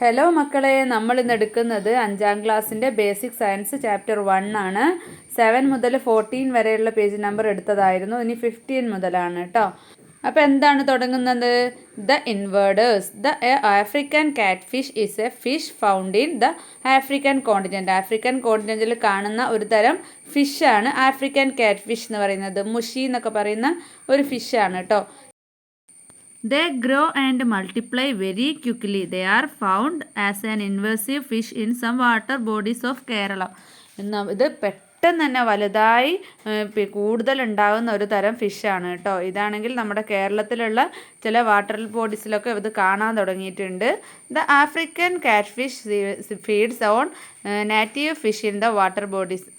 Hello മക്കളെ, നമ്മൾ ഇന്ന് എടുക്കുന്നത് 5ാം ക്ലാസ്സിൻ്റെ ബേസിക് സയൻസ് ചാപ്റ്റർ 1 ആണ്. 7 മുതൽ 14 വരെയുള്ള പേജ് നമ്പർ എടുത്തതായിരുന്നു. ഇനി 15 മുതലാണ് കേട്ടോ. അപ്പോൾ എന്താണ് തുടങ്ങുന്നത്? The invaders. ദ ആഫ്രിക്കൻ കാറ്റ് fish is a fish found in the African continent. African കോണ്ടിനെൻറ്റിൽ കാണുന്ന ഒരു തരം ഫിഷാണ് ആഫ്രിക്കൻ കാറ്റ് ഫിഷ് എന്ന് പറയുന്നത്. മുഷി എന്നൊക്കെ പറയുന്ന ഒരു ഫിഷാണ് കേട്ടോ. They grow and multiply very quickly. They are found as an invasive fish in some water bodies of Kerala. ഇത് പെട്ടെന്ന് തന്നെ വലുതായി കൂടുതൽ ഉണ്ടാകുന്ന ഒരു തരം ഫിഷാണ് കേട്ടോ. ഇതാണെങ്കിൽ നമ്മുടെ കേരളത്തിലുള്ള ചില വാട്ടർ ബോഡീസിലൊക്കെ ഇത് കാണാൻ തുടങ്ങിയിട്ടുണ്ട്. ദ ആഫ്രിക്കൻ കാറ്റ് fish feeds on native fish in the water bodies.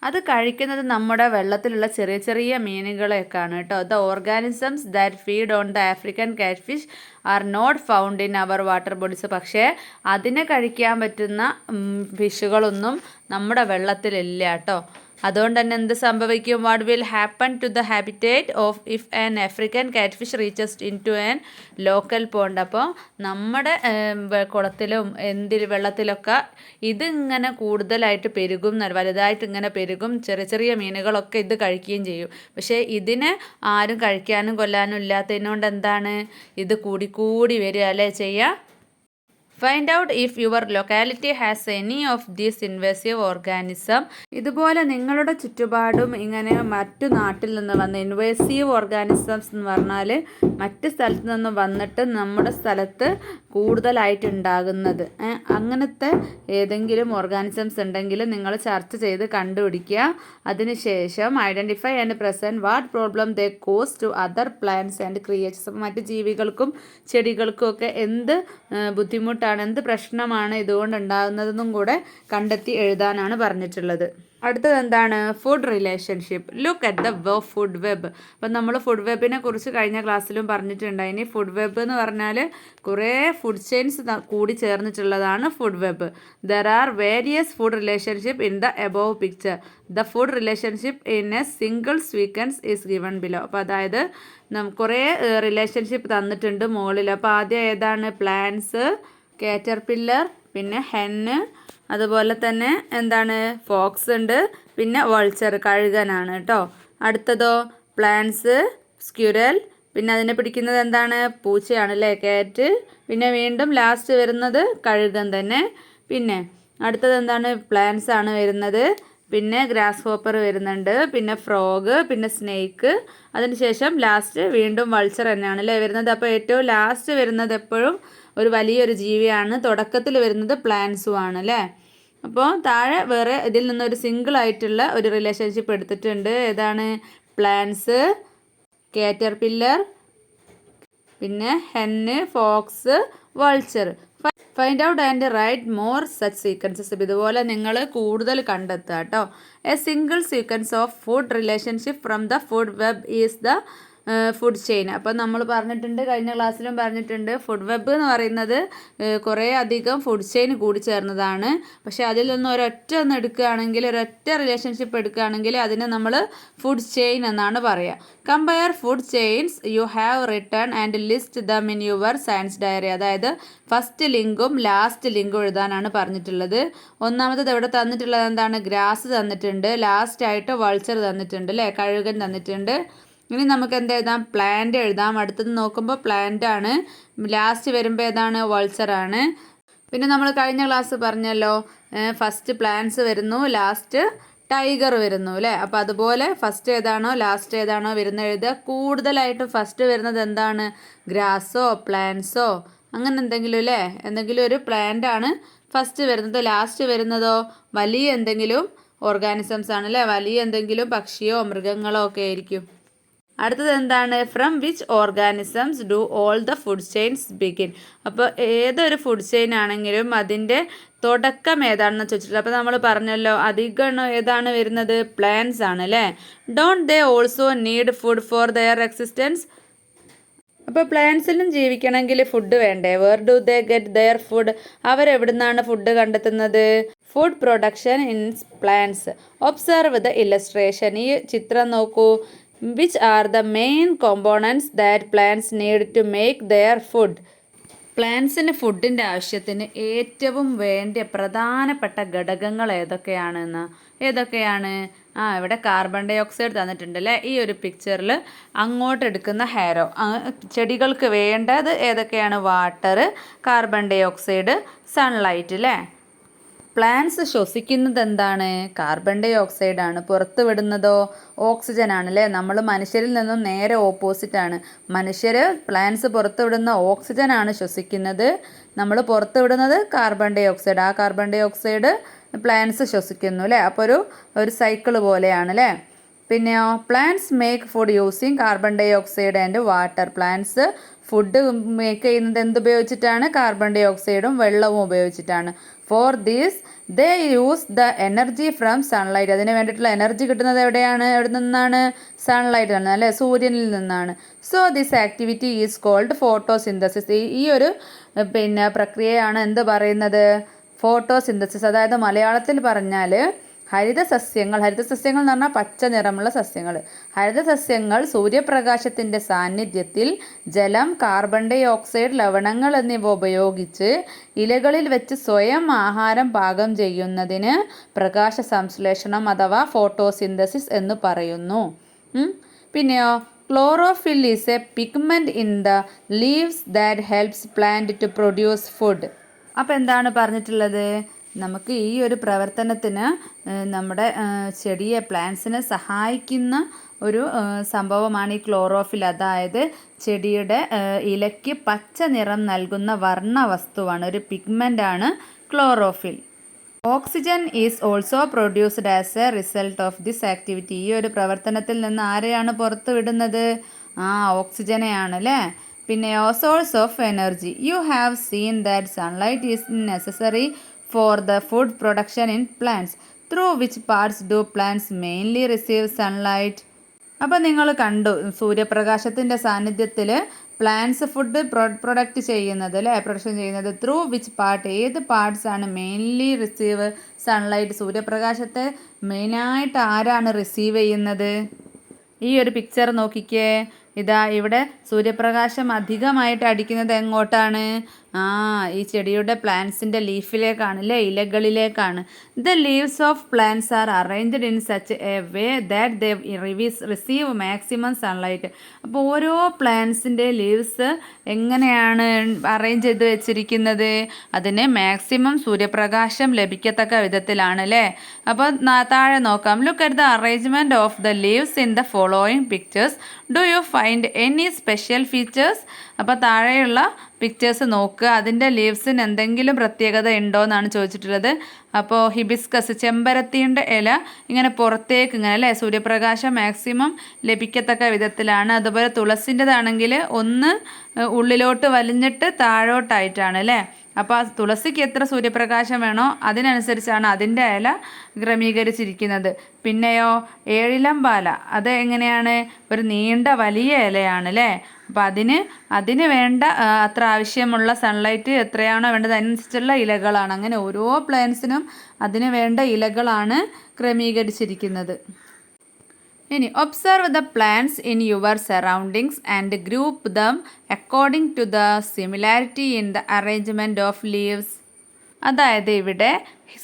അത് കഴിക്കുന്നത് നമ്മുടെ വെള്ളത്തിലുള്ള ചെറിയ ചെറിയ മീനുകളെയൊക്കെയാണ് കേട്ടോ. The organisms that feed on the African കാറ്റ് fish are not found in our water bodies. പക്ഷേ അതിനെ കഴിക്കാൻ പറ്റുന്ന ഫിഷുകളൊന്നും നമ്മുടെ വെള്ളത്തിലില്ല കേട്ടോ. അതുകൊണ്ട് തന്നെ എന്ത് സംഭവിക്കും? What will happen to the habitat of if an African കാറ്റ് fish reaches into an local pond. അപ്പോൾ നമ്മുടെ കുളത്തിലും വെള്ളത്തിലൊക്കെ ഇതിങ്ങനെ കൂടുതലായിട്ട് പെരുകും, വലുതായിട്ട് ഇങ്ങനെ പെരുകും. ചെറിയ ചെറിയ മീനുകളൊക്കെ ഇത് കഴിക്കുകയും ചെയ്യും. പക്ഷേ ഇതിനെ ആരും കഴിക്കാനും കൊല്ലാനും ഇല്ലാത്തതിനോണ്ട് എന്താണ്, ഇത് കൂടി വരിക അല്ലേ ചെയ്യുക. Find out if your locality has any of these invasive organism. ഇതുപോലെ നിങ്ങളുടെ ചുറ്റുപാടും ഇങ്ങനെ മറ്റു നാട്ടിൽ നിന്ന് വന്ന ഇൻവേസീവ് ഓർഗാനിസംസ് എന്ന് പറഞ്ഞാൽ മറ്റ് സ്ഥലത്ത് നിന്ന് വന്നിട്ട് നമ്മുടെ സ്ഥലത്ത് കൂടുതലായിട്ടുണ്ടാകുന്നത് അങ്ങനത്തെ ഏതെങ്കിലും ഓർഗാനിസംസ് ഉണ്ടെങ്കിൽ നിങ്ങൾ ചർച്ച ചെയ്ത് കണ്ടുപിടിക്കുക. അതിനുശേഷം identify and present what problem they cause to other plants and creatures. മറ്റ് ജീവികൾക്കും ചെടികൾക്കും ഒക്കെ എന്ത് ബുദ്ധിമുട്ടാണ്, എന്ത് പ്രശ്നമാണ് ഇതുകൊണ്ട് ഉണ്ടാകുന്നതെന്നും കൂടെ കണ്ടെത്തി എഴുതാനാണ് പറഞ്ഞിട്ടുള്ളത്. അടുത്തത് എന്താണ്? Food relationship. Look at the food web. അപ്പം നമ്മൾ ഫുഡ് വെബിനെ കുറിച്ച് കഴിഞ്ഞ ക്ലാസ്സിലും പറഞ്ഞിട്ടുണ്ടായി. ഇനി ഫുഡ് വെബ് എന്ന് പറഞ്ഞാൽ കുറേ ഫുഡ് ചെയിൻസ് കൂടി ചേർന്നിട്ടുള്ളതാണ് food web. There are various food relationship in the above picture. The food relationship in a single sequence is given below. അപ്പോൾ അതായത് കുറേ റിലേഷൻഷിപ്പ് തന്നിട്ടുണ്ട് മുകളിൽ. അപ്പോൾ ആദ്യം ഏതാണ്? പ്ലാന്റ്സ്, കാറ്റർപില്ലർ, പിന്നെ ഹെന്ന്, അതുപോലെ തന്നെ എന്താണ്? ഫോക്സ് ഉണ്ട്, പിന്നെ വൾച്ചർ കഴുകനാണ് കേട്ടോ. അടുത്തതോ പ്ലാന്റ്സ്, സ്ക്യുരൽ, പിന്നെ അതിനെ പിടിക്കുന്നത് എന്താണ്? പൂച്ചയാണ് അല്ലേ, കാറ്റ്. പിന്നെ വീണ്ടും ലാസ്റ്റ് വരുന്നത് കഴുകൻ തന്നെ. പിന്നെ അടുത്തത് എന്താണ്? പ്ലാന്റ്സ് ആണ് വരുന്നത്. പിന്നെ ഗ്രാസ് ഹോപ്പർ വരുന്നുണ്ട്, പിന്നെ ഫ്രോഗ്, പിന്നെ സ്നേക്ക്. അതിനുശേഷം ലാസ്റ്റ് വീണ്ടും വൾച്ചർ തന്നെയാണ് അല്ലേ വരുന്നത്. അപ്പോൾ ഏറ്റവും ലാസ്റ്റ് വരുന്നത് എപ്പോഴും ഒരു വലിയൊരു ജീവിയാണ്. തുടക്കത്തിൽ വരുന്നത് പ്ലാന്റ്സും ആണ് അല്ലേ. അപ്പോൾ താഴെ വേറെ ഇതിൽ നിന്നൊരു സിംഗിൾ ആയിട്ടുള്ള ഒരു റിലേഷൻഷിപ്പ് എടുത്തിട്ടുണ്ട്. ഏതാണ്? പ്ലാന്റ്സ്, കാറ്റർപില്ലർ, പിന്നെ hen, fox, vulture. Find out and write more such sequences. ഇതുപോലെ നിങ്ങൾ കൂടുതൽ കണ്ടെത്തുക കേട്ടോ. A single sequence of food relationship from the food web is the food chain. അപ്പോൾ നമ്മൾ പറഞ്ഞിട്ടുണ്ട്, കഴിഞ്ഞ ക്ലാസ്സിലും പറഞ്ഞിട്ടുണ്ട്, ഫുഡ് വെബ് എന്ന് പറയുന്നത് കുറേ അധികം ഫുഡ് ചെയിൻ കൂടി ചേർന്നതാണ്. പക്ഷേ അതിൽ നിന്ന് ഒരൊറ്റ എടുക്കുകയാണെങ്കിൽ, ഒരൊറ്റ റിലേഷൻഷിപ്പ് എടുക്കുകയാണെങ്കിൽ അതിനെ നമ്മൾ ഫുഡ് ചെയിൻ എന്നാണ് പറയുക. Compare food chains you have written and list them in your science diary. അതായത് ഫസ്റ്റ് ലിങ്കും ലാസ്റ്റ് ലിങ്കും എഴുതാനാണ് പറഞ്ഞിട്ടുള്ളത്. ഒന്നാമത്തത് ഇവിടെ തന്നിട്ടുള്ളത് എന്താണ്? ഗ്രാസ് തന്നിട്ടുണ്ട്, ലാസ്റ്റ് ആയിട്ട് വൾച്ചർ തന്നിട്ടുണ്ട് അല്ലേ, കഴുകൻ തന്നിട്ടുണ്ട്. ഇനി നമുക്ക് എന്ത് എഴുതാം? പ്ലാന്റ് എഴുതാം. അടുത്തത് നോക്കുമ്പോൾ പ്ലാന്റ് ആണ്, ലാസ്റ്റ് വരുമ്പോൾ ഏതാണ്? വൾച്ചറാണ്. പിന്നെ നമ്മൾ കഴിഞ്ഞ ക്ലാസ് പറഞ്ഞല്ലോ, ഫസ്റ്റ് പ്ലാന്റ്സ് വരുന്നു, ലാസ്റ്റ് ടൈഗർ വരുന്നു അല്ലേ. അപ്പോൾ അതുപോലെ ഫസ്റ്റ് ഏതാണോ ലാസ്റ്റ് ഏതാണോ വരുന്നത് എഴുതുക. കൂടുതലായിട്ട് ഫസ്റ്റ് വരുന്നത് എന്താണ്? ഗ്രാസോ പ്ലാന്റ്സോ അങ്ങനെ എന്തെങ്കിലും അല്ലേ, എന്തെങ്കിലും ഒരു പ്ലാന്റ് ആണ് ഫസ്റ്റ് വരുന്നത്. ലാസ്റ്റ് വരുന്നതോ വലിയ എന്തെങ്കിലും ഓർഗാനിസംസ് ആണ് അല്ലേ, വലിയ എന്തെങ്കിലും പക്ഷിയോ മൃഗങ്ങളോ ഒക്കെ ആയിരിക്കും. അടുത്തത് എന്താണ്? From which organisms do all the food chains begin. അപ്പോൾ ഏതൊരു ഫുഡ് ചെയിൻ ആണെങ്കിലും അതിൻ്റെ തുടക്കം ഏതാണെന്ന് ചോദിച്ചിട്ടുള്ളത്. അപ്പോൾ നമ്മൾ പറഞ്ഞല്ലോ അധികം ഏതാണ് വരുന്നത്? പ്ലാന്റ്സ് ആണ് അല്ലേ. Don't they also need food for their existence. അപ്പോൾ പ്ലാന്റ്സിലും ജീവിക്കണമെങ്കിൽ ഫുഡ് വേണ്ടേ? Where do they get their food. അവരെവിടെ നിന്നാണ് ഫുഡ് കണ്ടെത്തുന്നത്? Food production in plants. Observe the illustration. ഈ ചിത്രം നോക്കൂ. Which are the main components that plants need to make their food? പ്ലാന്റ്സിന് ഫുഡിൻ്റെ ആവശ്യത്തിന് ഏറ്റവും വേണ്ട പ്രധാനപ്പെട്ട ഘടകങ്ങൾ ഏതൊക്കെയാണ്? ഇവിടെ കാർബൺ ഡൈ ഓക്സൈഡ് തന്നിട്ടുണ്ടല്ലേ ഈ ഒരു പിക്ചറിൽ. അങ്ങോട്ട് എടുക്കുന്ന ഹെയറോ ചെടികൾക്ക് വേണ്ടത് ഏതൊക്കെയാണ്? Water, carbon dioxide, sunlight അല്ലേ. പ്ലാന്റ്സ് ശ്വസിക്കുന്നത് എന്താണ്? കാർബൺ ഡൈ ഓക്സൈഡ് ആണ്. പുറത്ത് വിടുന്നതോ ഓക്സിജൻ ആണല്ലേ. നമ്മൾ മനുഷ്യരിൽ നിന്നും നേരെ ഓപ്പോസിറ്റാണ്. പ്ലാന്റ്സ് പുറത്ത് വിടുന്ന ഓക്സിജൻ ആണ് ശ്വസിക്കുന്നത്. നമ്മൾ പുറത്ത് വിടുന്നത് കാർബൺ ഡൈ ഓക്സൈഡ്. ആ കാർബൺ ഡൈ ഓക്സൈഡ് പ്ലാന്റ്സ് ശ്വസിക്കുന്നു അല്ലേ. അപ്പോൾ ഒരു സൈക്കിൾ പോലെയാണ് അല്ലേ. പിന്നെയോ plants make food using carbon dioxide and water. Plants food make ചെയ്യുന്നത് എന്തുപയോഗിച്ചിട്ടാണ്? കാർബൺ ഡൈ ഓക്സൈഡും വെള്ളവും ഉപയോഗിച്ചിട്ടാണ്. For these they use the energy from sunlight. അതിന് വേണ്ടിയിട്ടുള്ള എനർജി കിട്ടുന്നത് എവിടെ നിന്നാണ്? സൺലൈറ്റ് ആണ് അല്ലേ, സൂര്യനിൽ നിന്നാണ്. So this activity is called photosynthesis. ഈ ഒരു പ്രക്രിയയാണ് എന്ത് പറയുന്നത്? ഫോട്ടോസിന്തസിസ്. അതായത് മലയാളത്തിൽ പറഞ്ഞാൽ ഹരിതസസ്യങ്ങൾ എന്ന് പറഞ്ഞാൽ പച്ച നിറമുള്ള സസ്യങ്ങൾ. ഹരിതസസ്യങ്ങൾ സൂര്യപ്രകാശത്തിൻ്റെ സാന്നിധ്യത്തിൽ ജലം, കാർബൺ ഡൈ ഓക്സൈഡ്, ലവണങ്ങൾ എന്നിവ ഉപയോഗിച്ച് ഇലകളിൽ വെച്ച് സ്വയം ആഹാരം പാകം ചെയ്യുന്നതിന് പ്രകാശ സംശ്ലേഷണം അഥവാ ഫോട്ടോസിന്തസിസ് എന്ന് പറയുന്നു. പിന്നെയോ chlorophyll is a pigment in the leaves that helps plant to produce food. അപ്പോൾ എന്താണ് പറഞ്ഞിട്ടുള്ളത്? നമുക്ക് ഈ ഒരു പ്രവർത്തനത്തിന് നമ്മുടെ പ്ലാന്റ്സിനെ സഹായിക്കുന്ന ഒരു സംഭവമാണ് ഈ ക്ലോറോഫിൽ. അതായത് ചെടിയുടെ ഇലയ്ക്ക് പച്ച നിറം നൽകുന്ന വർണ്ണവസ്തുവാണ്, ഒരു പിഗ്മെൻ്റാണ് chlorophyll. Oxygen is also produced as a result of this activity. ഈ ഒരു പ്രവർത്തനത്തിൽ നിന്ന് ആരെയാണ് പുറത്തു വിടുന്നത്? ഓക്സിജനെയാണ് അല്ലേ. പിന്നെ source of energy. You have seen that sunlight is necessary for the food production in plants. Through which parts do plants mainly receive sunlight? അപ്പോൾ നിങ്ങൾ കണ്ടു സൂര്യപ്രകാശത്തിൻ്റെ സാന്നിധ്യത്തിൽ പ്ലാന്റ്സ് ഫുഡ് പ്രൊഡക്റ്റ് ചെയ്യുന്നത് അല്ലേ, പ്രൊഡക്ഷൻ ചെയ്യുന്നത്. ത്രൂ വിച്ച് പാർട്ട്, ഏത് parts ആണ് mainly receive sunlight? സൂര്യപ്രകാശത്തെ മെയിനായിട്ട് ആരാണ് റിസീവ് ചെയ്യുന്നത്? ഈ ഒരു പിക്ചർ നോക്കിക്കേ. ഇവിടെ സൂര്യപ്രകാശം അധികമായിട്ട് അടിക്കുന്നത് എങ്ങോട്ടാണ്? ഈ ചെടിയുടെ പ്ലാന്റ്സിൻ്റെ ലീഫിലേക്കാണ് അല്ലേ, ഇലകളിലേക്കാണ്. The leaves of plants are arranged in such a way that they receive maximum sunlight. അപ്പോൾ ഓരോ പ്ലാന്റ്സിൻ്റെ ലീവ്സ് എങ്ങനെയാണ് അറേഞ്ച് ചെയ്ത് വെച്ചിരിക്കുന്നത്? അതിന് മാക്സിമം സൂര്യപ്രകാശം ലഭിക്കത്തക്ക വിധത്തിലാണ് അല്ലേ. അപ്പോൾ താഴെ നോക്കാം. Look at the arrangement of the leaves in the following pictures. Do you find any special features? അപ്പോൾ താഴെയുള്ള പിക്ചേഴ്സ് നോക്കുക, അതിൻ്റെ ലീവ്സിന് എന്തെങ്കിലും പ്രത്യേകത ഉണ്ടോ എന്നാണ് ചോദിച്ചിട്ടുള്ളത്. അപ്പോൾ ഹിബിസ്കസ്, ചെമ്പരത്തിൻ്റെ ഇല ഇങ്ങനെ പുറത്തേക്ക് ഇങ്ങനെ അല്ലേ, സൂര്യപ്രകാശം മാക്സിമം ലഭിക്കത്തക്ക വിധത്തിലാണ്. അതുപോലെ തുളസിൻ്റെതാണെങ്കിൽ ഒന്ന് ഉള്ളിലോട്ട് വലിഞ്ഞിട്ട് താഴോട്ടായിട്ടാണ് അല്ലേ. അപ്പോൾ തുളസിക്ക് എത്ര സൂര്യപ്രകാശം വേണോ അതിനനുസരിച്ചാണ് അതിൻ്റെ ഇല ക്രമീകരിച്ചിരിക്കുന്നത്. പിന്നെയോ ഏഴിലം പാല, അത് എങ്ങനെയാണ്? ഒരു നീണ്ട വലിയ ഇലയാണ് അല്ലേ. അപ്പോൾ അതിന് വേണ്ട അത്ര ആവശ്യമുള്ള സൺലൈറ്റ് എത്രയാണോ വേണ്ടത് അതിനനുസരിച്ചുള്ള ഇലകളാണ്. അങ്ങനെ ഓരോ പ്ലാന്റ്സിനും അതിന് വേണ്ട ഇലകളാണ് ക്രമീകരിച്ചിരിക്കുന്നത്. ഇനി observe the plants in your surroundings and group them according to the similarity in the arrangement of leaves. അതായത് ഇവിടെ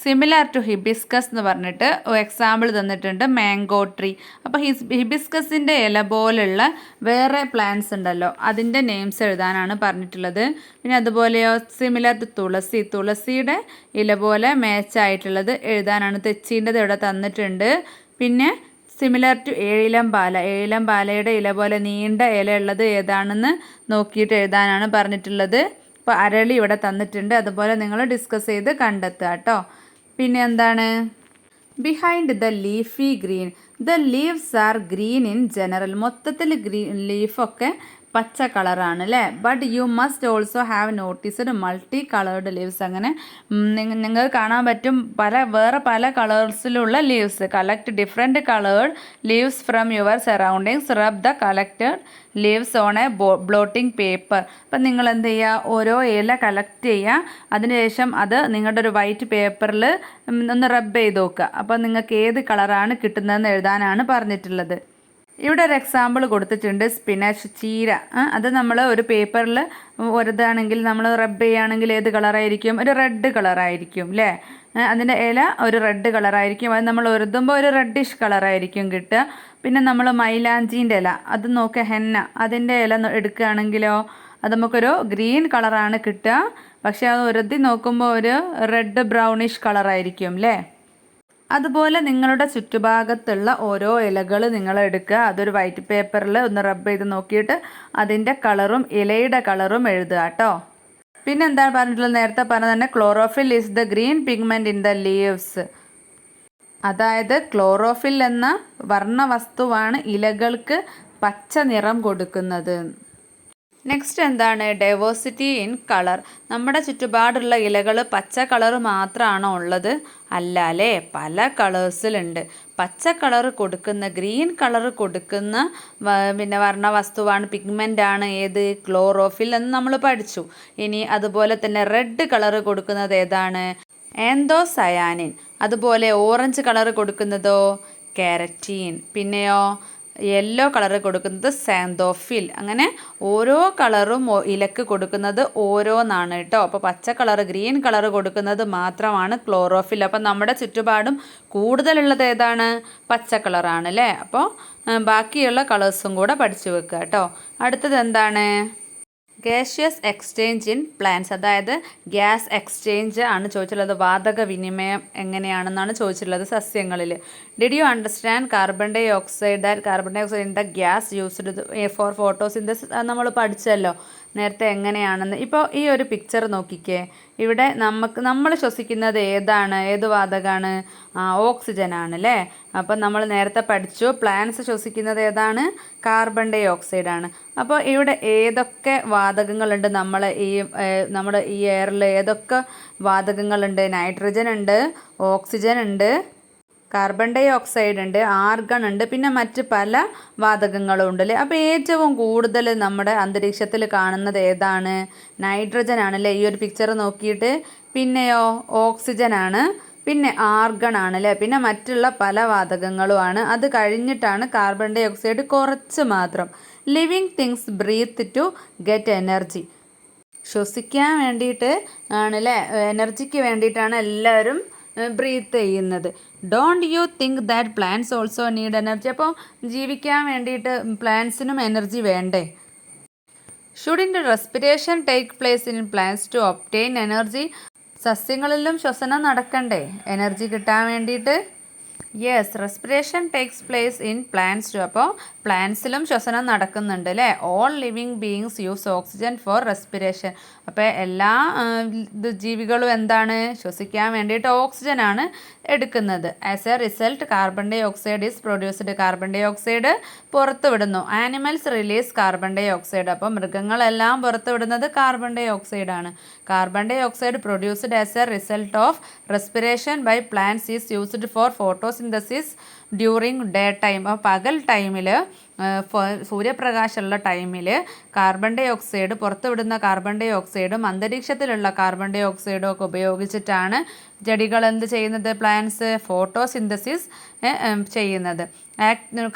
സിമിലർ ടു ഹിബിസ്കസ് എന്ന് പറഞ്ഞിട്ട് എക്സാമ്പിൾ തന്നിട്ടുണ്ട്, മാംഗോ ട്രീ. അപ്പോൾ ഹിബിസ്കസിൻ്റെ ഇല പോലുള്ള വേറെ പ്ലാന്റ്സ് ഉണ്ടല്ലോ, അതിൻ്റെ നെയിംസ് എഴുതാനാണ് പറഞ്ഞിട്ടുള്ളത്. പിന്നെ അതുപോലെയോ സിമിലർ ടു തുളസിയുടെ ഇല പോലെ മാച്ചായിട്ടുള്ളത് എഴുതാനാണ്. തെച്ചീൻ്റെത് ഇവിടെ തന്നിട്ടുണ്ട്. പിന്നെ സിമിലർ ടു ഏഴിലം പാലയുടെ ഇല പോലെ നീണ്ട ഇല ഉള്ളത് ഏതാണെന്ന് നോക്കിയിട്ട് എഴുതാനാണ് പറഞ്ഞിട്ടുള്ളത്. ഇപ്പോൾ അരളി ഇവിടെ തന്നിട്ടുണ്ട്, അതുപോലെ നിങ്ങൾ ഡിസ്കസ് ചെയ്ത് കണ്ടെത്തുക കേട്ടോ. പിന്നെ എന്താണ്? Behind the leafy green, the leaves are green in general. മൊത്തത്തിൽ ലീഫൊക്കെ പച്ച കളറാണ് അല്ലേ. But you must also have noticed multi coloured leaves. അങ്ങനെ നിങ്ങൾക്ക് കാണാൻ പറ്റും വേറെ പല കളേഴ്സിലുള്ള leaves. Collect different coloured leaves from your surroundings. Rub the collected leaves on a blotting paper. അപ്പം നിങ്ങൾ എന്ത് ചെയ്യുക, ഓരോ ഇല കളക്ട് ചെയ്യുക, അതിനുശേഷം അത് നിങ്ങളുടെ ഒരു വൈറ്റ് പേപ്പറിൽ ഒന്ന് റബ്ബ് ചെയ്ത് നോക്കുക. അപ്പോൾ നിങ്ങൾക്ക് ഏത് കളറാണ് കിട്ടുന്നതെന്ന് എഴുതാനാണ് പറഞ്ഞിട്ടുള്ളത്. ഇവിടെ ഒരു എക്സാമ്പിൾ കൊടുത്തിട്ടുണ്ട്, സ്പിനച്ച്, ചീര. അത് നമ്മൾ ഒരു പേപ്പറിൽ ഒരതാണെങ്കിൽ നമ്മൾ റബ്ബ് ചെയ്യുകയാണെങ്കിൽ ഏത് കളറായിരിക്കും? ഒരു റെഡ് കളറായിരിക്കും അല്ലേ? അതിൻ്റെ ഇല ഒരു റെഡ് കളറായിരിക്കും. അത് നമ്മൾ ഒരതുമ്പോൾ ഒരു റെഡിഷ് കളറായിരിക്കും കിട്ടുക. പിന്നെ നമ്മൾ മൈലാഞ്ചീൻ്റെ ഇല, അത് നോക്കുക, ഹെന്ന, അതിൻ്റെ ഇല എടുക്കുകയാണെങ്കിലോ അത് നമുക്കൊരു ഗ്രീൻ കളറാണ് കിട്ടുക. പക്ഷേ അത് ഒരതി നോക്കുമ്പോൾ ഒരു റെഡ് ബ്രൗണിഷ് കളറായിരിക്കും അല്ലേ? അതുപോലെ നിങ്ങളുടെ ചുറ്റുഭാഗത്തുള്ള ഓരോ ഇലകൾ നിങ്ങൾ എടുക്കുക, അതൊരു വൈറ്റ് പേപ്പറിൽ ഒന്ന് റബ്ബ് ചെയ്ത് നോക്കിയിട്ട് അതിൻ്റെ കളറും ഇലയുടെ കളറും എഴുതുക കേട്ടോ. പിന്നെ എന്താണ് പറഞ്ഞിട്ടുള്ളത്? നേരത്തെ പറഞ്ഞ തന്നെ chlorophyll is the green pigment in the leaves. അതായത് ക്ലോറോഫിൽ എന്ന വർണ്ണവസ്തുവാണ് ഇലകൾക്ക് പച്ച നിറം കൊടുക്കുന്നത്. നെക്സ്റ്റ് എന്താണ്? Diversity in colour. നമ്മുടെ ചുറ്റുപാടുള്ള ഇലകൾ പച്ച കളർ മാത്രമാണോ ഉള്ളത്? അല്ല അല്ലേ, പല കളേഴ്സിലുണ്ട്. പച്ച കളർ കൊടുക്കുന്ന, ഗ്രീൻ കളർ കൊടുക്കുന്ന പിന്നെ വർണ്ണവസ്തുവാണ്, പിഗ്മെൻ്റാണ് ഏത്? ക്ലോറോഫിൽ എന്ന് നമ്മൾ പഠിച്ചു. ഇനി അതുപോലെ തന്നെ റെഡ് കളർ കൊടുക്കുന്നത് ഏതാണ്? ആന്തോസയാനിൻ. അതുപോലെ ഓറഞ്ച് കളർ കൊടുക്കുന്നതോ? കെരറ്റീൻ. പിന്നെയോ യെല്ലോ കളർ കൊടുക്കുന്നത് സാന്തോഫിൽ. അങ്ങനെ ഓരോ കളറും ഇലക്ക് കൊടുക്കുന്നത് ഓരോന്നാണ് കേട്ടോ. അപ്പോൾ പച്ച കളർ, ഗ്രീൻ കളർ കൊടുക്കുന്നത് മാത്രമാണ് ക്ലോറോഫിൽ. അപ്പം നമ്മുടെ ചുറ്റുപാടും കൂടുതലുള്ളത് ഏതാണ്? പച്ച കളറാണ് അല്ലേ? അപ്പോൾ ബാക്കിയുള്ള കളേഴ്സും കൂടെ പഠിച്ചു വെക്കുക കേട്ടോ. അടുത്തത് എന്താണ്? Gaseous exchange in plants. അതായത് ഗ്യാസ് എക്സ്ചേഞ്ച് ആണ് ചോദിച്ചിട്ടുള്ളത്. വാതക വിനിമയം എങ്ങനെയാണെന്നാണ് ചോദിച്ചിട്ടുള്ളത് സസ്യങ്ങളിൽ. Did you understand carbon dioxide that carbon dioxide in the gas used for photosynthesis? അത് നമ്മൾ പഠിച്ചല്ലോ നേരത്തെ എങ്ങനെയാണെന്ന്. ഇപ്പോൾ ഈ ഒരു പിക്ചർ നോക്കിക്കേ. ഇവിടെ നമ്മൾ ശ്വസിക്കുന്നത് ഏതാണ്? ഏത് വാതകമാണ്? ഓക്സിജൻ ആണ് അല്ലേ? അപ്പം നമ്മൾ നേരത്തെ പഠിച്ചു പ്ലാന്റ്സ് ശ്വസിക്കുന്നത് ഏതാണ്? കാർബൺ ഡൈ ഓക്സൈഡ് ആണ്. അപ്പോൾ ഇവിടെ ഏതൊക്കെ വാതകങ്ങളുണ്ട്? നമ്മുടെ ഈ എയറിൽ ഏതൊക്കെ വാതകങ്ങളുണ്ട്? നൈട്രജൻ ഉണ്ട്, ഓക്സിജൻ ഉണ്ട്, കാർബൺ ഡൈ ഓക്സൈഡ് ഉണ്ട്, ആർഗൺ ഉണ്ട്, പിന്നെ മറ്റ് പല വാതകങ്ങളും ഉണ്ടല്ലേ. അപ്പോൾ ഏറ്റവും കൂടുതൽ നമ്മുടെ അന്തരീക്ഷത്തിൽ കാണുന്നത് ഏതാണ്? നൈട്രജൻ ആണല്ലേ ഈ ഒരു പിക്ചർ നോക്കിയിട്ട്. പിന്നെയോ ഓക്സിജൻ ആണ്, പിന്നെ ആർഗൺ ആണല്ലേ, പിന്നെ മറ്റുള്ള പല വാതകങ്ങളുമാണ്. അത് കഴിഞ്ഞിട്ടാണ് കാർബൺ ഡൈ ഓക്സൈഡ് കുറച്ച് മാത്രം. Living things breathe to get energy. ശ്വസിക്കാൻ വേണ്ടിയിട്ട് ആണല്ലേ, എനർജിക്ക് വേണ്ടിയിട്ടാണ് എല്ലാവരും ബ്രീത്ത് ചെയ്യുന്നത്. Don't you think that plants also need energy? അപ്പോൾ ജീവിക്കാൻ വേണ്ടിയിട്ട് പ്ലാന്റ്സിനും എനർജി വേണ്ടേ? Shouldn't respiration take place in plants to obtain energy? സസ്യങ്ങളിലും ശ്വസനം നടക്കണ്ടേ എനർജി കിട്ടാൻ വേണ്ടിയിട്ട്? Yes, respiration takes place in plants too. അപ്പോൾ പ്ലാന്റ്സിലും ശ്വസനം നടക്കുന്നുണ്ട് അല്ലേ? All living beings use oxygen for respiration. അപ്പോൾ എല്ലാ ജീവികളും എന്താണ്? ശ്വസിക്കാൻ വേണ്ടിയിട്ട് ഓക്സിജനാണ് എടുക്കുന്നത്. As a result carbon dioxide is produced. Carbon dioxide പുറത്തു വിടുന്നു. Animals release carbon dioxide. അപ്പോൾ മൃഗങ്ങളെല്ലാം പുറത്തു വിടുന്നത് കാർബൺ ഡൈ ഓക്സൈഡാണ്. Carbon dioxide produced as a result of respiration by plants is used for photosynthesis during day time. അപ്പോൾ പകൽ ടൈമിൽ, സൂര്യപ്രകാശമുള്ള ടൈമിൽ കാർബൺ ഡൈ ഓക്സൈഡ്, പുറത്തുവിടുന്ന കാർബൺ ഡൈ ഓക്സൈഡും അന്തരീക്ഷത്തിലുള്ള കാർബൺ ഡൈ ഓക്സൈഡും ഒക്കെ ഉപയോഗിച്ചിട്ടാണ് ചെടികൾ എന്ത് ചെയ്യുന്നത്? പ്ലാന്റ്സ് ഫോട്ടോസിന്തസിസ് ചെയ്യുന്നത്.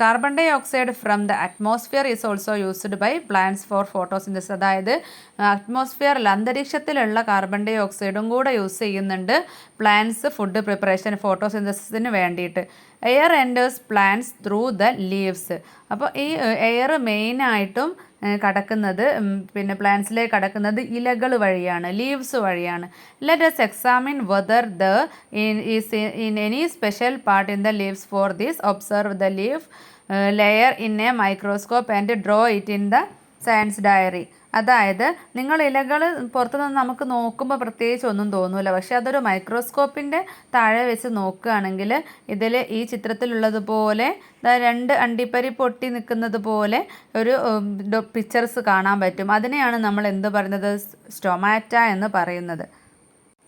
Carbon dioxide from the atmosphere is also used by plants for photosynthesis. അതായത് അറ്റ്മോസ്ഫിയറിൽ, അന്തരീക്ഷത്തിലുള്ള കാർബൺ ഡൈ ഓക്സൈഡും കൂടെ യൂസ് ചെയ്യുന്നുണ്ട് പ്ലാന്റ്സ് ഫുഡ് പ്രിപ്പറേഷൻ, ഫോട്ടോസിന്തസിസിന് വേണ്ടിയിട്ട്. Air enters plants through the leaves. അപ്പോൾ ഈ എയർ മെയിനായിട്ടും കടക്കുന്നത്, പിന്നെ പ്ലാന്റ്സിലേക്ക് കടക്കുന്നത് ഇലകൾ വഴിയാണ്, ലീവ്സ് വഴിയാണ്. Let us examine whether in any special part in the leaves. For this observe the leaf layer in a microscope and draw it in the science diary. അതായത് നിങ്ങൾ ഇലകൾ പുറത്തുനിന്ന് നമുക്ക് നോക്കുമ്പോൾ പ്രത്യേകിച്ച് ഒന്നും തോന്നില്ല, പക്ഷെ അതൊരു മൈക്രോസ്കോപ്പിൻ്റെ താഴെ വെച്ച് നോക്കുകയാണെങ്കിൽ ഇതിൽ ഈ ചിത്രത്തിലുള്ളതുപോലെ രണ്ട് അണ്ടിപ്പരി പൊട്ടി നിൽക്കുന്നത് പോലെ ഒരു പിക്ചേഴ്സ് കാണാൻ പറ്റും. അതിനെയാണ് നമ്മൾ എന്ത് പറയുന്നത്? സ്റ്റൊമാറ്റ എന്ന് പറയുന്നത്.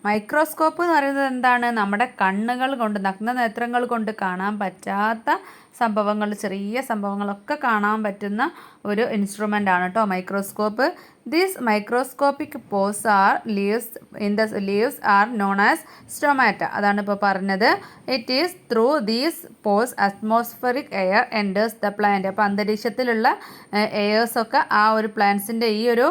മൈക്രോസ്കോപ്പ് എന്ന് പറയുന്നത് എന്താണ്? നമ്മുടെ കണ്ണുകൾ കൊണ്ട്, നഗ്നനേത്രങ്ങൾ കൊണ്ട് കാണാൻ പറ്റാത്ത സംഭവങ്ങൾ, ചെറിയ സംഭവങ്ങളൊക്കെ കാണാൻ പറ്റുന്ന ഒരു ഇൻസ്ട്രുമെൻ്റ് ആണ് കേട്ടോ microscope. These microscopic pores are leaves in the leaves are known as stomata. അതാണ് ഇപ്പോൾ പറഞ്ഞത്. It is through these pores atmospheric air enters the plant. അപ്പോൾ അന്തരീക്ഷത്തിലുള്ള എയേഴ്സൊക്കെ ആ ഒരു പ്ലാന്റ്സിൻ്റെ ഈ ഒരു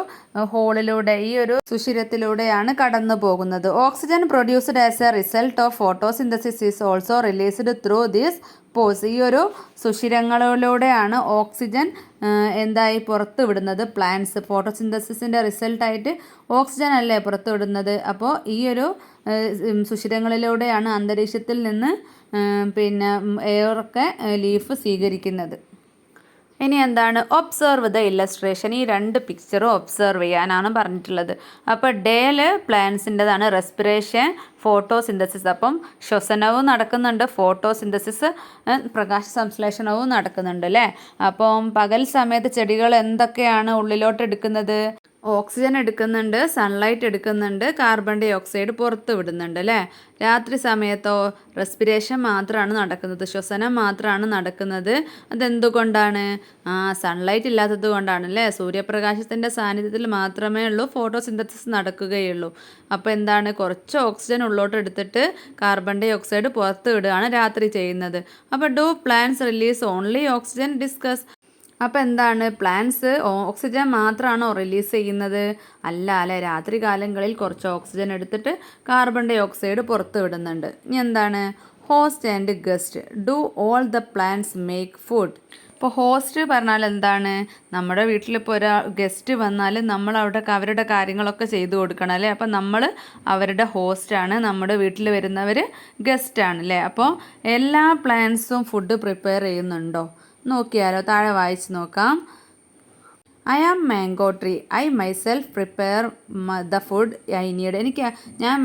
ഹോളിലൂടെ, ഈ ഒരു സുഷിരത്തിലൂടെയാണ് കടന്നു പോകുന്നത്. Oxygen produced as a result of photosynthesis is also released through these pores. ഈ ഒരു സുഷിരങ്ങളിലൂടെയാണ് ഓക്സിജൻ എന്തായി പുറത്ത് വിടുന്നത്. പ്ലാന്റ്സ് ഫോട്ടോസിന്തസിസിൻ്റെ റിസൾട്ടായിട്ട് ഓക്സിജൻ അല്ലേ പുറത്ത് വിടുന്നത്. അപ്പോൾ ഈ ഒരു സുഷിരങ്ങളിലൂടെയാണ് അന്തരീക്ഷത്തിൽ നിന്ന് പിന്നെ എയറൊക്കെ ലീഫ് സ്വീകരിക്കുന്നത്. ഇനി എന്താണ്, ഒബ്സർവ് ദ ഇല്ലസ്ട്രേഷൻ. ഈ രണ്ട് പിക്ചറും ഒബ്സർവ് ചെയ്യാനാണ് പറഞ്ഞിട്ടുള്ളത്. അപ്പോൾ ഡേല് പ്ലാന്റ്സിൻ്റെതാണ് റെസ്പിറേഷൻ, ഫോട്ടോസിന്തസിസ്. അപ്പം ശ്വസനവും നടക്കുന്നുണ്ട്, ഫോട്ടോസിന്തസിസ് പ്രകാശ സംശ്ലേഷണവും നടക്കുന്നുണ്ട് അല്ലേ. അപ്പം പകൽ സമയത്ത് ചെടികൾ എന്തൊക്കെയാണ് ഉള്ളിലോട്ട് എടുക്കുന്നത്? ഓക്സിജൻ എടുക്കുന്നുണ്ട്, സൺലൈറ്റ് എടുക്കുന്നുണ്ട്, കാർബൺ ഡൈ ഓക്സൈഡ് പുറത്ത് വിടുന്നുണ്ട് അല്ലേ. രാത്രി സമയത്തോ റെസ്പിറേഷൻ മാത്രമാണ് നടക്കുന്നത്, ശ്വസനം മാത്രമാണ് നടക്കുന്നത്. അതെന്തുകൊണ്ടാണ്? സൺലൈറ്റ് ഇല്ലാത്തത് കൊണ്ടാണ് അല്ലേ. സൂര്യപ്രകാശത്തിൻ്റെ സാന്നിധ്യത്തിൽ മാത്രമേ ഉള്ളൂ ഫോട്ടോസിന്തസിസ് നടക്കുകയുള്ളൂ. അപ്പോൾ എന്താണ്, കുറച്ച് ഓക്സിജൻ ഉള്ളോട്ട് എടുത്തിട്ട് കാർബൺ ഡൈ ഓക്സൈഡ് പുറത്ത് വിടുകയാണ് രാത്രി ചെയ്യുന്നത്. അപ്പോൾ do plants release only oxygen? Discuss. അപ്പോൾ എന്താണ്, പ്ലാന്റ്സ് ഓക്സിജൻ മാത്രമാണോ റിലീസ് ചെയ്യുന്നത്? അല്ല അല്ലേ. രാത്രി കാലങ്ങളിൽ കുറച്ച് ഓക്സിജൻ എടുത്തിട്ട് കാർബൺ ഡൈ ഓക്സൈഡ് പുറത്ത് വിടുന്നുണ്ട്. ഇനി എന്താണ്, host and guest. Do all the plants make food? ഇപ്പോൾ ഹോസ്റ്റ് പറഞ്ഞാൽ എന്താണ്, നമ്മുടെ വീട്ടിലിപ്പോൾ ഗസ്റ്റ് വന്നാൽ നമ്മൾ അവരുടെ കാര്യങ്ങളൊക്കെ ചെയ്തു കൊടുക്കണം അല്ലേ. അപ്പോൾ നമ്മൾ അവരുടെ ഹോസ്റ്റാണ്, നമ്മുടെ വീട്ടിൽ വരുന്നവർ ഗസ്റ്റാണ് അല്ലേ. അപ്പോൾ എല്ലാ പ്ലാന്റ്സും ഫുഡ് പ്രിപ്പയർ ചെയ്യുന്നുണ്ടോ നോക്കിയാലോ. താഴെ വായിച്ച് നോക്കാം. I am mango tree. I myself prepare the food I need. ഞാൻ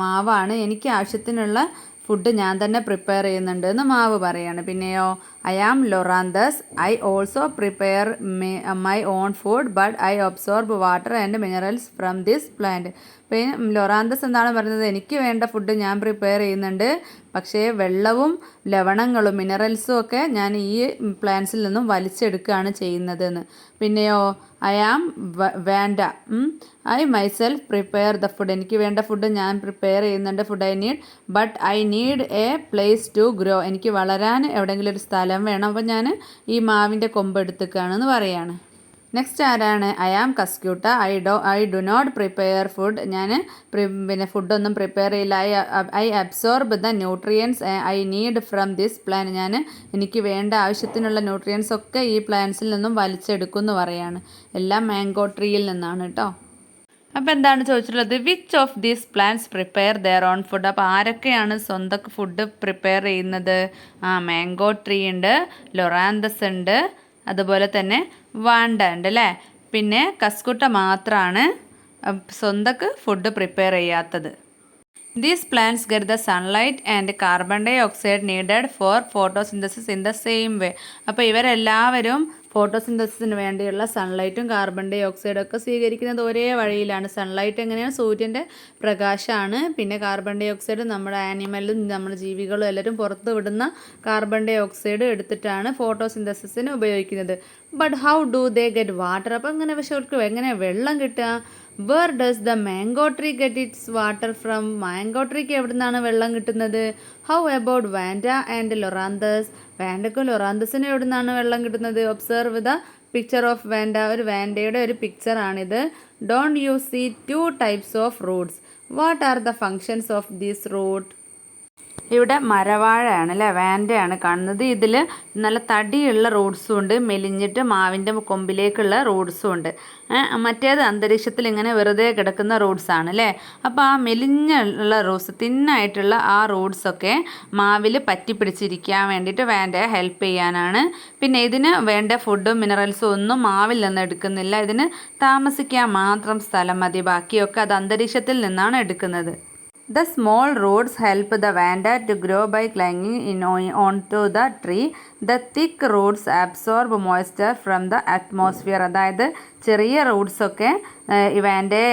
മാവാണ്, എനിക്ക് ആവശ്യത്തിനുള്ള ഫുഡ് ഞാൻ തന്നെ പ്രിപ്പയർ ചെയ്യുന്നുണ്ട് എന്ന് മാവ് പറയാണ്. പിന്നെയോ, I am Loranthus. I also prepare my own food but I absorb water and minerals from this plant. പിന്നെ ലൊറാന്തസ് എന്താണ് പറയുന്നത്, എനിക്ക് വേണ്ട ഫുഡ് ഞാൻ പ്രിപ്പയർ ചെയ്യുന്നുണ്ട്, പക്ഷേ വെള്ളവും ലവണങ്ങളും മിനറൽസും ഒക്കെ ഞാൻ ഈ പ്ലാന്റ്സിൽ നിന്നും വലിച്ചെടുക്കുകയാണ് ചെയ്യുന്നതെന്ന്. പിന്നെയോ, I am vanda. I myself prepare the food. എനിക്ക് വേണ്ട ഫുഡ് ഞാൻ പ്രിപ്പയർ ചെയ്യുന്നുണ്ട്. Food I need but I need a place to grow. എനിക്ക് വളരാൻ എവിടെയെങ്കിലും ഒരു സ്ഥലം വേണം. അപ്പോൾ ഞാൻ ഈ മാവിൻ്റെ കൊമ്പ് എടുത്തുക്കുകയാണെന്ന് പറയാണ്. നെക്സ്റ്റ് ആരാണ്? I am cuscuta. I do not prepare food. ഞാൻ പിന്നെ ഫുഡൊന്നും പ്രിപ്പയർ ചെയ്യില്ല. I absorb the nutrients I need from this plant. എനിക്ക് വേണ്ട ആവശ്യത്തിനുള്ള ന്യൂട്രിയൻസ് ഒക്കെ ഈ പ്ലാന്റ്സിൽ നിന്നും വലിച്ചെടുക്കും എന്ന് പറയാണ്. എല്ലാം മാംഗോ ട്രീയിൽ നിന്നാണ് കേട്ടോ. അപ്പോൾ എന്താണ് ചോദിച്ചിട്ടുള്ളത്, which of these plants prepare their own food. അപ്പോൾ ആരൊക്കെയാണ് സ്വന്തം ഫുഡ് പ്രിപ്പയർ ചെയ്യുന്നത്? മാംഗോ ട്രീ ഉണ്ട്, ലൊറാന്തസ് ഉണ്ട്, അതുപോലെ തന്നെ വാണ്ട ഉണ്ട് അല്ലേ. പിന്നെ കസ്കുട്ട മാത്രമാണ് സ്വന്തക്ക് ഫുഡ് പ്രിപ്പയർ ചെയ്യാത്തത്. These plants get the sunlight and carbon dioxide needed for photosynthesis in the same way. അപ്പോൾ ഇവരെല്ലാവരും ഫോട്ടോസിന്തസിന് വേണ്ടിയുള്ള സൺലൈറ്റും കാർബൺ ഡൈ ഓക്സൈഡും ഒക്കെ സ്വീകരിക്കുന്നത് ഒരേ വഴിയിലാണ്. സൺലൈറ്റ് എങ്ങനെയാണ്, സൂര്യൻ്റെ പ്രകാശമാണ്. പിന്നെ കാർബൺ ഡൈ ഓക്സൈഡ് നമ്മുടെ ആനിമലും നമ്മുടെ ജീവികളും എല്ലാവരും പുറത്ത് വിടുന്ന കാർബൺ ഡൈ ഓക്സൈഡ് എടുത്തിട്ടാണ് ഫോട്ടോസിന്തസിന് ഉപയോഗിക്കുന്നത്. But how do they get water. അപ്പോൾ അങ്ങനെ പക്ഷെ അവർക്ക് എങ്ങനെ വെള്ളം കിട്ടുക? Where does the mango tree get its water from. Mango ട്രീക്ക് എവിടെ നിന്നാണ് വെള്ളം കിട്ടുന്നത്? How about Vanda and Loranthus. വാൻഡക്കും ലൊറാന്തസിനും എവിടെ നിന്നാണ് വെള്ളം കിട്ടുന്നത്? Observe the picture of Vanda. ഒരു വാൻഡയുടെ ഒരു പിക്ചറാണിത്. Don't you see 2 types of roots. What are the functions of this root. ഇവിടെ മരവാഴയാണ് അല്ലേ, വാൻഡയാണ് കാണുന്നത്. ഇതിൽ നല്ല തടിയുള്ള റൂട്ട്സും ഉണ്ട്, മെലിഞ്ഞിട്ട് മാവിൻ്റെ കൊമ്പിലേക്കുള്ള റൂട്ട്സും ഉണ്ട്. മറ്റേത് അന്തരീക്ഷത്തിൽ ഇങ്ങനെ വെറുതെ കിടക്കുന്ന റൂട്ട്സാണ് അല്ലേ. അപ്പോൾ ആ മെലിഞ്ഞുള്ള റൂട്ട്സ്, തിന്നായിട്ടുള്ള ആ റൂട്ട്സൊക്കെ മാവിൽ പറ്റിപ്പിടിച്ചിരിക്കാൻ വേണ്ടിയിട്ട് വാൻഡയെ ഹെൽപ്പ് ചെയ്യാനാണ്. പിന്നെ ഇതിന് വേണ്ട ഫുഡും മിനറൽസും ഒന്നും മാവിൽ നിന്ന് എടുക്കുന്നില്ല. ഇതിന് താമസിക്കാൻ മാത്രം സ്ഥലം മതി, ബാക്കിയൊക്കെ അത് അന്തരീക്ഷത്തിൽ നിന്നാണ് എടുക്കുന്നത്. The small roots help the vanda to grow by clinging onto the tree. The thick roots absorb moisture from the atmosphere. അതായത് ചെറിയ റൂട്ട്സൊക്കെ ഈ വാൻഡയെ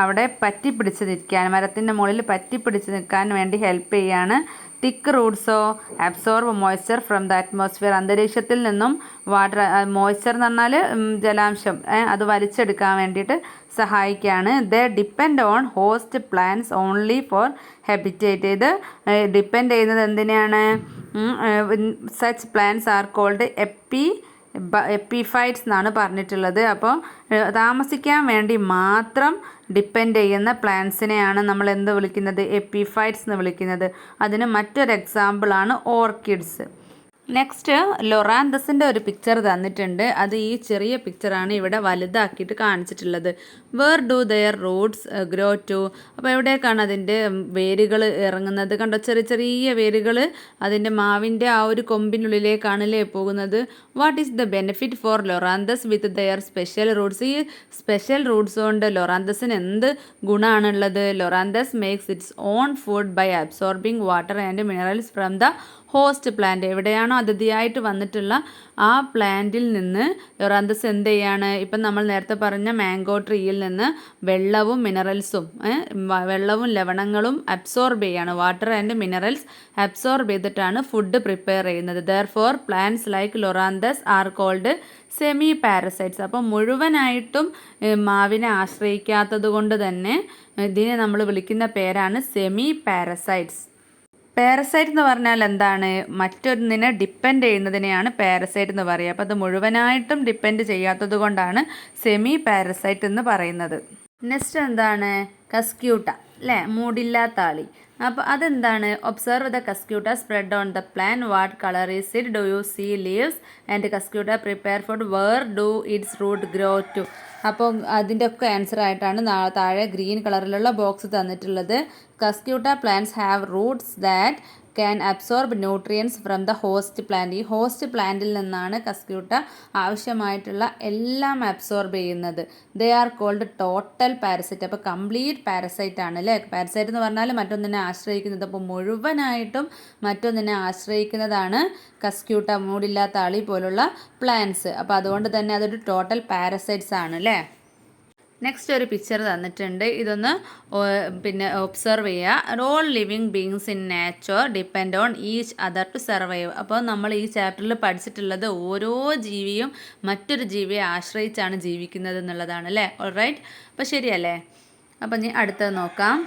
അവിടെ പറ്റിപ്പിടിച്ച് നിൽക്കാൻ, മരത്തിൻ്റെ മുകളിൽ പറ്റിപ്പിടിച്ച് നിൽക്കാൻ വേണ്ടി ഹെൽപ്പ് ചെയ്യാണ്. തിക്ക് റൂട്ട്സോ absorb moisture from the atmosphere. അന്തരീക്ഷത്തിൽ നിന്നും വാട്ടർ, മോയ്സ്ചർ എന്ന് പറഞ്ഞാൽ ജലാംശം, അത് വലിച്ചെടുക്കാൻ വേണ്ടിയിട്ട് സഹായിക്കുകയാണ്. They depend on host plants only for habitat. ഇത് ഡിപ്പെൻഡ് ചെയ്യുന്നത് എന്തിനാണ്? Such plants are called epiphytes എന്നാണ് പറഞ്ഞിട്ടുള്ളത്. അപ്പോൾ താമസിക്കാൻ വേണ്ടി മാത്രം ഡിപ്പെൻഡ് ചെയ്യുന്ന പ്ലാന്റ്സിനെയാണ് നമ്മൾ എന്ത് വിളിക്കുന്നത്? എപ്പിഫൈറ്റ്സ് എന്ന് വിളിക്കുന്നത്. അതിന് മറ്റൊരു എക്സാമ്പിളാണ് ഓർക്കിഡ്സ്. നെക്സ്റ്റ് ലൊറാന്തസിൻ്റെ ഒരു പിക്ചർ തന്നിട്ടുണ്ട്. അത് ഈ ചെറിയ പിക്ചറാണ് ഇവിടെ വലുതാക്കിയിട്ട് കാണിച്ചിട്ടുള്ളത്. Where do their roots grow to. അപ്പോൾ എവിടേക്കാണ് അതിൻ്റെ വേരുകൾ ഇറങ്ങുന്നത്? കണ്ടോ, ചെറിയ ചെറിയ വേരുകൾ അതിൻ്റെ മാവിൻ്റെ ആ ഒരു കൊമ്പിനുള്ളിലേക്കാണല്ലേ പോകുന്നത്. What is the benefit for Loranthus with their special roots. ഈ സ്പെഷ്യൽ റൂട്ട്സ് കൊണ്ട് ലൊറാന്തസിന് എന്ത് ഗുണമാണുള്ളത്? Loranthus makes its own food by absorbing water and minerals from the host plant. എവിടെയാണോ അതിഥിയായിട്ട് വന്നിട്ടുള്ള ആ പ്ലാന്റിൽ നിന്ന് ലൊറാന്തസ് എന്ത് ചെയ്യാണ്? ഇപ്പം നമ്മൾ നേരത്തെ പറഞ്ഞ മാംഗോ ട്രീയിൽ നിന്ന് വെള്ളവും മിനറൽസും വെള്ളവും ലവണങ്ങളും അബ്സോർബ് ചെയ്യാണ്. വാട്ടർ ആൻഡ് മിനറൽസ് അബ്സോർബ് ചെയ്തിട്ടാണ് ഫുഡ് പ്രിപ്പയർ ചെയ്യുന്നത്. Therefore plants like loranthus are called semi parasites. അപ്പോൾ മുഴുവനായിട്ടും മാവിനെ ആശ്രയിക്കാത്തത് കൊണ്ട് തന്നെ ഇതിനെ നമ്മൾ വിളിക്കുന്ന പേരാണ് സെമി പാരസൈറ്റ്സ്. പാരസൈറ്റ് എന്ന് പറഞ്ഞാൽ എന്താണ്? മറ്റൊന്നിനെ ഡിപ്പെൻഡ് ചെയ്യുന്നതിനെയാണ് പാരസൈറ്റ് എന്ന് പറയുക. അപ്പോൾ അത് മുഴുവനായിട്ടും ഡിപ്പെൻഡ് ചെയ്യാത്തത് കൊണ്ടാണ് സെമി പാരസൈറ്റ് എന്ന് പറയുന്നത്. നെക്സ്റ്റ് എന്താണ്? കസ്ക്യൂട്ട അല്ലേ, മൂടില്ലാത്ത ആളി. അപ്പോൾ അതെന്താണ്? Observe the cuscuta spread on the plant. What colour is it? Do you see leaves and cuscuta prepare food. Where do its root grow to. അപ്പോൾ അതിൻ്റെ ഒക്കെ ആൻസർ ആയിട്ടാണ് താഴെ ഗ്രീൻ കളറിലുള്ള ബോക്സ് തന്നിട്ടുള്ളത്. Cuscuta plants have roots that can absorb nutrients from the host plant. ഈ host പ്ലാന്റിൽ നിന്നാണ് കസ്ക്യൂട്ട ആവശ്യമായിട്ടുള്ള എല്ലാം അബ്സോർബ് ചെയ്യുന്നത്. They are called total parasite. അപ്പോൾ കംപ്ലീറ്റ് പാരസൈറ്റ് ആണ് അല്ലേ. പാരസൈറ്റ് എന്ന് പറഞ്ഞാൽ മറ്റൊന്നിനെ ആശ്രയിക്കുന്നത്. അപ്പോൾ മുഴുവനായിട്ടും മറ്റൊന്നിനെ ആശ്രയിക്കുന്നതാണ് കസ്ക്യൂട്ട, മൂടില്ലാത്ത ആളി പോലുള്ള പ്ലാന്റ്സ്. അപ്പോൾ അതുകൊണ്ട് തന്നെ അതൊരു ടോട്ടൽ പാരസൈറ്റ്സ് ആണ് അല്ലേ. നെക്സ്റ്റ് ഒരു പിക്ചർ തന്നിട്ടുണ്ട്. ഇതൊന്ന് ഒബ്സർവ് ചെയ്യുക. All living beings in nature depend on each other to survive. അപ്പോൾ നമ്മൾ ഈ ചാപ്റ്ററിൽ പഠിച്ചിട്ടുള്ളത് ഓരോ ജീവിയും മറ്റൊരു ജീവിയെ ആശ്രയിച്ചാണ് ജീവിക്കുന്നത് എന്നുള്ളതാണ് അല്ലേ. ഓൾറൈറ്റ്, അപ്പോൾ ശരിയല്ലേ. അപ്പോൾ ഇനി അടുത്തത് നോക്കാം.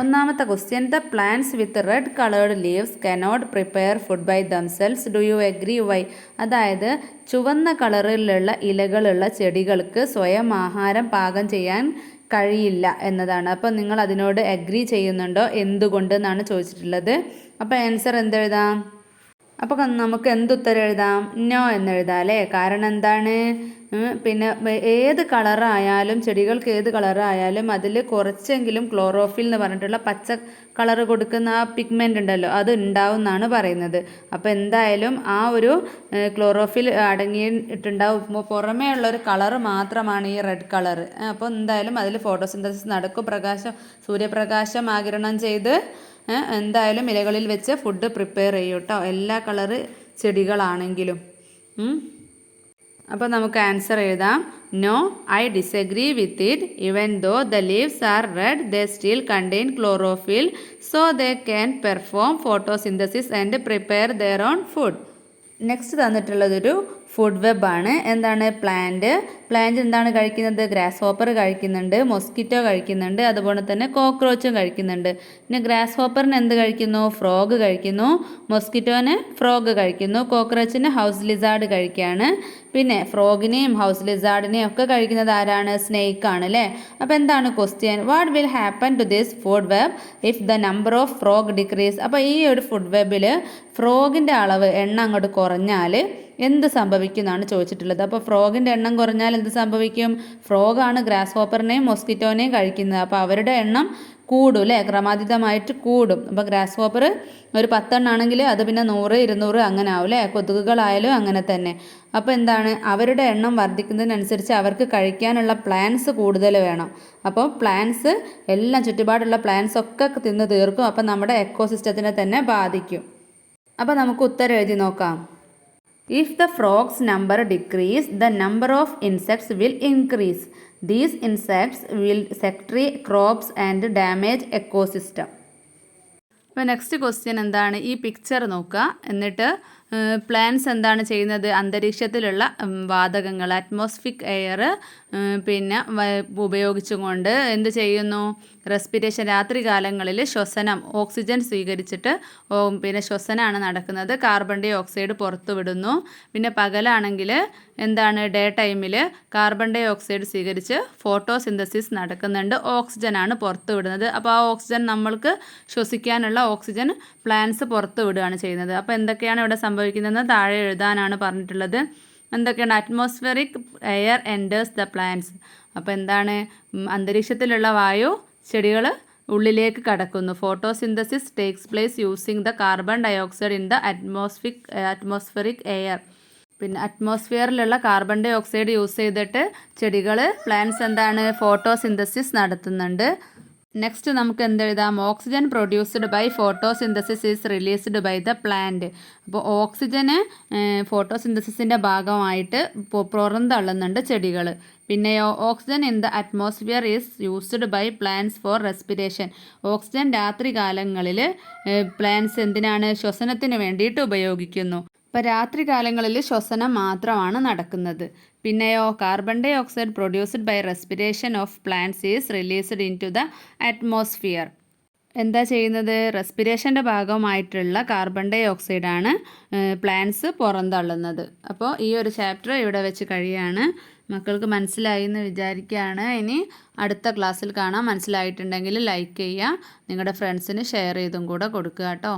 ഒന്നാമത്തെ question, the plants with red coloured leaves cannot prepare food by themselves. Do you agree why? അതായത് ചുവന്ന കളറിലുള്ള ഇലകളുള്ള ചെടികൾക്ക് സ്വയം ആഹാരം പാകം ചെയ്യാൻ കഴിയില്ല എന്നതാണ്. അപ്പോൾ നിങ്ങൾ അതിനോട് എഗ്രി ചെയ്യുന്നുണ്ടോ? എന്തുകൊണ്ട് എന്നാണ് ചോദിച്ചിട്ടുള്ളത്. അപ്പോൾ ആൻസർ എന്തെഴുതാം? അപ്പോൾ നമുക്ക് എന്തുത്തരം എഴുതാം? നോ എന്നെഴുതാം അല്ലേ. കാരണം എന്താണ്? പിന്നെ ഏത് കളറായാലും, ചെടികൾക്ക് ഏത് കളറായാലും അതിൽ കുറച്ചെങ്കിലും ക്ലോറോഫിൽ എന്ന് പറഞ്ഞിട്ടുള്ള പച്ച കളർ കൊടുക്കുന്ന ആ പിഗ്മെൻ്റ് ഉണ്ടല്ലോ, അത് ഉണ്ടാവും എന്നാണ് പറയുന്നത്. അപ്പോൾ എന്തായാലും ആ ഒരു ക്ലോറോഫിൽ അടങ്ങിയിട്ടുണ്ടാവും. പുറമേ ഉള്ളൊരു കളറ് മാത്രമാണ് ഈ റെഡ് കളർ. അപ്പോൾ എന്തായാലും അതിൽ ഫോട്ടോസിന്തസിസ് നടക്കും. സൂര്യപ്രകാശം ആഗിരണം ചെയ്ത് എന്തായാലും ഇലകളിൽ വെച്ച് ഫുഡ് പ്രിപ്പയർ ചെയ്യും കേട്ടോ, എല്ലാ കളറ് ചെടികളാണെങ്കിലും. അപ്പോൾ നമുക്ക് ആൻസർ എഴുതാം. No, I disagree with it. Even though the leaves are red they still contain chlorophyll so they can perform photosynthesis and prepare their own food. Next തന്നിട്ടുള്ളതൊരു ഫുഡ് വെബാണ്. എന്താണ്? Plant എന്താണ് കഴിക്കുന്നത്? ഗ്രാസ് ഹോപ്പർ കഴിക്കുന്നുണ്ട്, mosquito കഴിക്കുന്നുണ്ട്, അതുപോലെ തന്നെ കോക്രോച്ചും കഴിക്കുന്നുണ്ട്. പിന്നെ ഗ്രാസ് ഹോപ്പറിന് എന്ത് കഴിക്കുന്നു? ഫ്രോഗ് കഴിക്കുന്നു. മൊസ്കിറ്റോന് ഫ്രോഗ് കഴിക്കുന്നു. കോക്രോച്ചിന് ഹൗസ് ലിസാർഡ് കഴിക്കുകയാണ്. പിന്നെ ഫ്രോഗിനെയും ഹൗസ് ലിസാർഡിനെയും ഒക്കെ കഴിക്കുന്നത് ആരാണ്? സ്നേക്ക് ആണ് അല്ലേ. അപ്പോൾ എന്താണ് question? What will happen to this food web if the number of frog decrease? അപ്പോൾ ഈ ഒരു ഫുഡ് വെബിൽ ഫ്രോഗിൻ്റെ അളവ് എണ്ണം അങ്ങോട്ട് കുറഞ്ഞാൽ എന്ത് സംഭവിക്കും എന്നാണ് ചോദിച്ചിട്ടുള്ളത്. അപ്പോൾ ഫ്രോഗിൻ്റെ എണ്ണം കുറഞ്ഞാൽ എന്ത് സംഭവിക്കും? ഫ്രോഗാണ് ഗ്രാസ് ഹോപ്പറിനെയും മൊസ്കിറ്റോനെയും കഴിക്കുന്നത്. അപ്പോൾ അവരുടെ എണ്ണം കൂടും അല്ലേ, ക്രമാതീതമായിട്ട് കൂടും. അപ്പോൾ ഗ്രാസ് ഹോപ്പർ ഒരു 10 എണ്ണാണെങ്കിൽ അത് പിന്നെ 100, 200 അങ്ങനെ ആവും അല്ലേ. കൊതുകുകളായാലും അങ്ങനെ തന്നെ. അപ്പോൾ എന്താണ്? അവരുടെ എണ്ണം വർദ്ധിക്കുന്നതിനനുസരിച്ച് അവർക്ക് കഴിക്കാനുള്ള പ്ലാന്റ്സ് കൂടുതൽ വേണം. അപ്പോൾ പ്ലാന്റ്സ് എല്ലാം, ചുറ്റുപാടുള്ള പ്ലാന്റ്സ് ഒക്കെ തിന്ന് തീർക്കും. അപ്പോൾ നമ്മുടെ എക്കോസിസ്റ്റത്തിനെ തന്നെ ബാധിക്കും. അപ്പോൾ നമുക്ക് ഉത്തരം എഴുതി നോക്കാം. If the frogs number decrease, the number of insects will increase. These insects will secrete crops and damage ecosystem. അപ്പോൾ നെക്സ്റ്റ് ക്വസ്റ്റ്യൻ എന്താണ്, ഈ പിക്ചർ നോക്കുക. എന്നിട്ട് പ്ലാന്റ്സ് എന്താണ് ചെയ്യുന്നത്, അന്തരീക്ഷത്തിലുള്ള വാതകങ്ങൾ അറ്റ്മോസ്ഫിക് എയർ പിന്നെ ഉപയോഗിച്ചുകൊണ്ട് എന്ത് ചെയ്യുന്നു, റെസ്പിറേഷൻ. രാത്രി കാലങ്ങളിൽ ശ്വസനം, ഓക്സിജൻ സ്വീകരിച്ചിട്ട് പിന്നെ ശ്വസനമാണ് നടക്കുന്നത്. കാർബൺ ഡൈ ഓക്സൈഡ് പുറത്തു വിടുന്നു. പിന്നെ പകലാണെങ്കിൽ എന്താണ്, ഡേ ടൈമിൽ കാർബൺ ഡൈ ഓക്സൈഡ് സ്വീകരിച്ച് ഫോട്ടോസിന്തസിസ് നടക്കുന്നുണ്ട്. ഓക്സിജനാണ് പുറത്തു വിടുന്നത്. അപ്പോൾ ആ ഓക്സിജൻ നമ്മൾക്ക് ശ്വസിക്കാനുള്ള ഓക്സിജൻ പ്ലാന്റ്സ് പുറത്തു വിടുകയാണ് ചെയ്യുന്നത്. അപ്പോൾ എന്തൊക്കെയാണ് ഇവിടെ സംഭവിക്കുന്നതെന്ന് താഴെ എഴുതാനാണ് പറഞ്ഞിട്ടുള്ളത്. എന്തൊക്കെയാണ്, atmospheric air enters the plants. അപ്പോൾ എന്താണ്, അന്തരീക്ഷത്തിലുള്ള വായു ചെടികൾ ഉള്ളിലേക്ക് കടക്കുന്നു. Photosynthesis takes place using the carbon dioxide in the atmospheric air. പിന്നെ അറ്റ്മോസ്ഫിയറിലുള്ള കാർബൺ ഡൈ ഓക്സൈഡ് യൂസ് ചെയ്തിട്ട് ചെടികൾ പ്ലാന്റ്സ് എന്താണ്, ഫോട്ടോസിന്തസിസ് നടത്തുന്നുണ്ട്. നെക്സ്റ്റ് നമുക്ക് എന്തെഴുതാം, oxygen produced by photosynthesis is released by the plant. അപ്പോൾ ഓക്സിജന് ഫോട്ടോസിന്തസിസിൻ്റെ ഭാഗമായിട്ട് പുറന്തള്ളുന്നുണ്ട് ചെടികൾ. പിന്നെയോ oxygen in the atmosphere is used by plants for respiration. Oxygen രാത്രി കാലങ്ങളിൽ പ്ലാന്റ്സ് എന്തിനാണ്, ശ്വസനത്തിന് വേണ്ടിയിട്ട് ഉപയോഗിക്കുന്നു. അപ്പോൾ രാത്രി കാലങ്ങളിൽ ശ്വസനം മാത്രമാണ് നടക്കുന്നത്. പിന്നെയോ carbon dioxide produced by respiration of plants is released into the atmosphere. എന്താ ചെയ്യുന്നത്, റെസ്പിറേഷൻ്റെ ഭാഗമായിട്ടുള്ള കാർബൺ ഡൈ ഓക്സൈഡാണ് പ്ലാന്റ്സ് പുറന്തള്ളുന്നത്. അപ്പോൾ ഈ ഒരു ചാപ്റ്റർ ഇവിടെ വെച്ച് കഴിയാണ്. മക്കൾക്ക് മനസ്സിലായി എന്ന് വിചാരിക്കുകയാണ്. ഇനി അടുത്ത ക്ലാസ്സിൽ കാണാം. മനസ്സിലായിട്ടുണ്ടെങ്കിൽ ലൈക്ക് ചെയ്യുക, നിങ്ങളുടെ ഫ്രണ്ട്സിന് ഷെയർ ചെയ്തും കൂടെ കൊടുക്കുക കേട്ടോ.